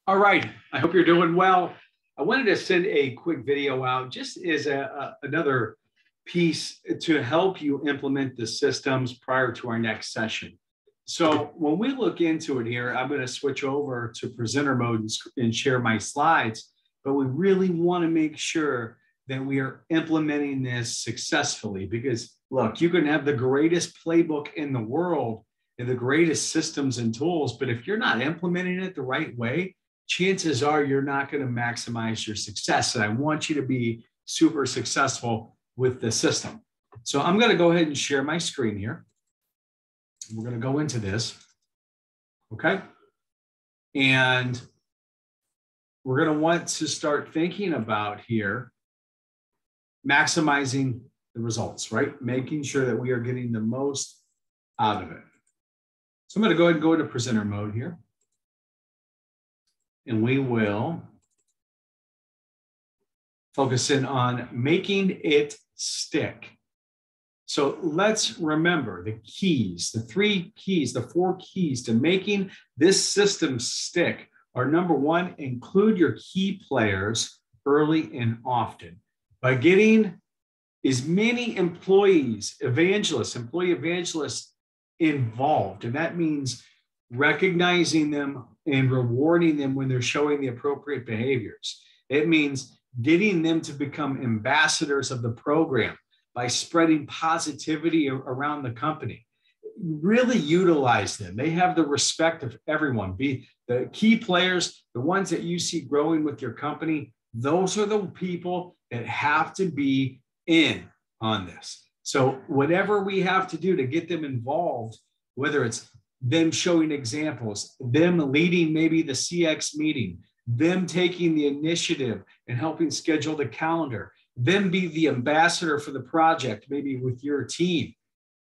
All right. I hope you're doing well. I wanted to send a quick video out just as another piece to help you implement the systems prior to our next session. So when we look into it here, I'm going to switch over to presenter mode and share my slides, but we really want to make sure that we are implementing this successfully because look, you can have the greatest playbook in the world and the greatest systems and tools, but if you're not implementing it the right way, chances are you're not going to maximize your success. And I want you to be super successful with the system. So I'm going to go ahead and share my screen here. We're going to go into this. Okay. And we're going to want to start thinking about here, maximizing the results, right? Making sure that we are getting the most out of it. So I'm going to go ahead and go into presenter mode here. And we will focus in on making it stick. So let's remember the keys, the four keys to making this system stick are: number one, include your key players early and often. By getting as many employee evangelists involved, and that means recognizing them and rewarding them when they're showing the appropriate behaviors. It means getting them to become ambassadors of the program by spreading positivity around the company. Really utilize them. They have the respect of everyone. Be the key players, the ones that you see growing with your company. Those are the people that have to be in on this. So whatever we have to do to get them involved, whether it's them showing examples, them leading maybe the CX meeting, them taking the initiative and helping schedule the calendar, them be the ambassador for the project, maybe with your team.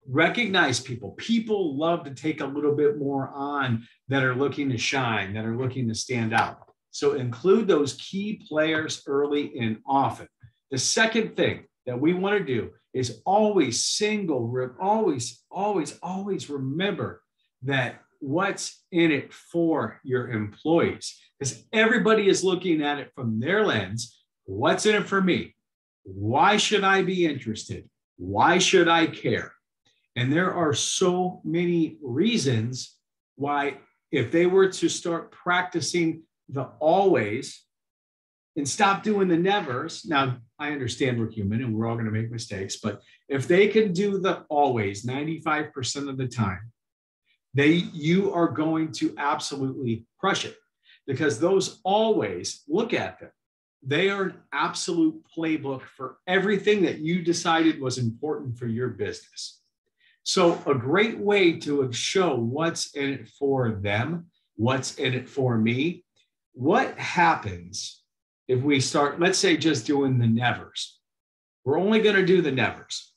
Recognize people. People love to take a little bit more on that are looking to shine, that are looking to stand out. So include those key players early and often. The second thing that we want to do is always remember that what's in it for your employees, because everybody is looking at it from their lens. What's in it for me? Why should I be interested? Why should I care? And there are so many reasons why, if they were to start practicing the always and stop doing the nevers. Now, I understand we're human and we're all going to make mistakes, but if they can do the always 95% of the time, you are going to absolutely crush it, because those always, look at them. They are an absolute playbook for everything that you decided was important for your business. So a great way to show what's in it for them, what's in it for me. What happens if we start, let's say, just doing the nevers? We're only going to do the nevers.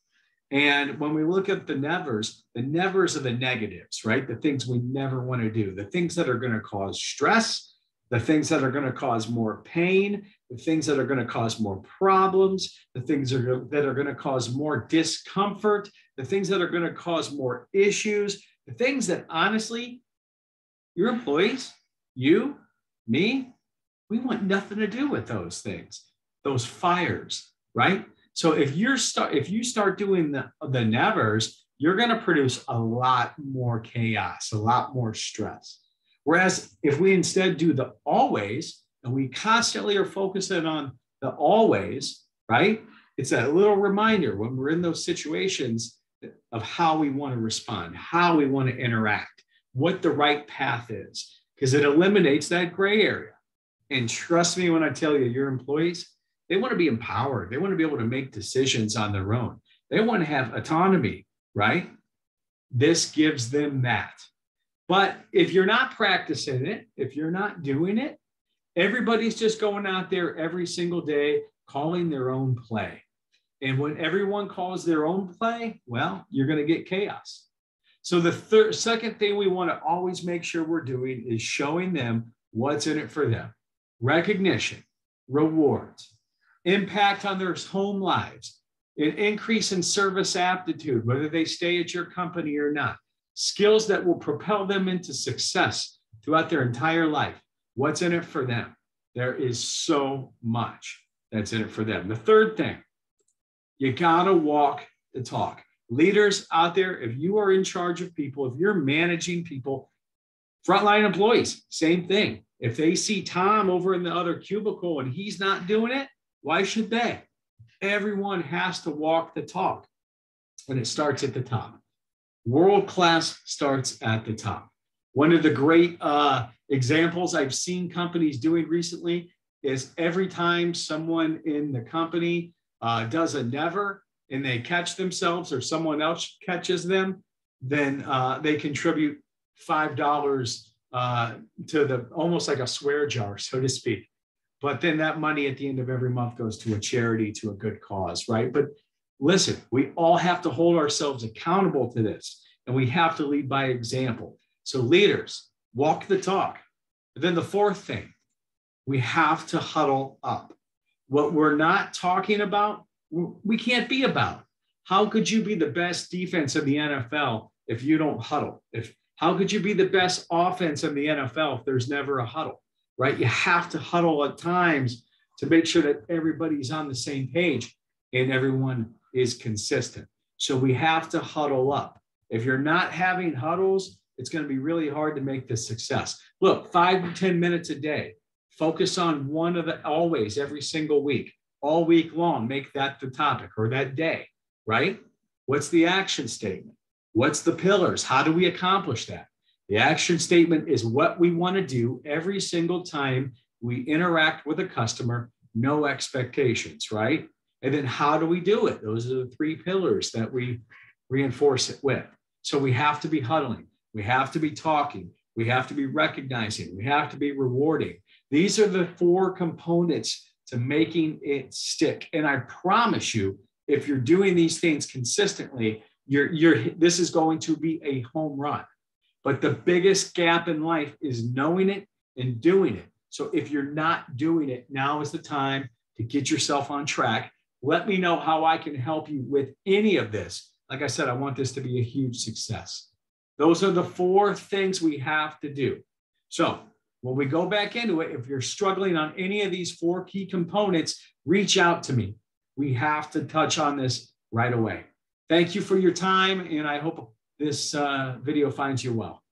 And when we look at the nevers are the negatives, right? The things we never want to do, the things that are going to cause stress, the things that are going to cause more pain, the things that are going to cause more problems, the things that are going to cause more discomfort, the things that are going to cause more issues, the things that honestly, your employees, you, me, we want nothing to do with those things, those fires, right? So if you start doing the nevers, you're going to produce a lot more chaos, a lot more stress. Whereas if we instead do the always, and we constantly are focusing on the always, right? It's a little reminder when we're in those situations of how we want to respond, how we want to interact, what the right path is, because it eliminates that gray area. And trust me when I tell you, your employees, they want to be empowered. They want to be able to make decisions on their own. They want to have autonomy, right? This gives them that. But if you're not practicing it, if you're not doing it, everybody's just going out there every single day calling their own play. And when everyone calls their own play, well, you're going to get chaos. So the second thing we want to always make sure we're doing is showing them what's in it for them. Recognition, rewards, impact on their home lives, an increase in service aptitude, whether they stay at your company or not, skills that will propel them into success throughout their entire life. What's in it for them? There is so much that's in it for them. The third thing, you gotta walk the talk. Leaders out there, if you are in charge of people, if you're managing people, frontline employees, same thing. If they see Tom over in the other cubicle and he's not doing it, why should they? Everyone has to walk the talk. And it starts at the top. World class starts at the top. One of the great examples I've seen companies doing recently is every time someone in the company does a never and they catch themselves or someone else catches them, then they contribute $5 to the almost like a swear jar, so to speak. But then that money at the end of every month goes to a charity, to a good cause, right? But listen, we all have to hold ourselves accountable to this, and we have to lead by example. So leaders, walk the talk. But then the fourth thing, we have to huddle up. What we're not talking about, we can't be about. How could you be the best defense in the NFL if you don't huddle? How could you be the best offense in the NFL if there's never a huddle, right? You have to huddle at times to make sure that everybody's on the same page and everyone is consistent. So we have to huddle up. If you're not having huddles, it's going to be really hard to make this success. Look, 5 to 10 minutes a day. Focus on one of the always, every single week, all week long. Make that the topic or that day, right? What's the action statement? What's the pillars? How do we accomplish that? The action statement is what we want to do every single time we interact with a customer, no expectations, right? And then how do we do it? Those are the 3 pillars that we reinforce it with. So we have to be huddling. We have to be talking. We have to be recognizing. We have to be rewarding. These are the 4 components to making it stick. And I promise you, if you're doing these things consistently, this is going to be a home run. But the biggest gap in life is knowing it and doing it. So if you're not doing it, now is the time to get yourself on track. Let me know how I can help you with any of this. Like I said, I want this to be a huge success. Those are the 4 things we have to do. So when we go back into it, if you're struggling on any of these 4 key components, reach out to me. We have to touch on this right away. Thank you for your time, and I hope this video finds you well.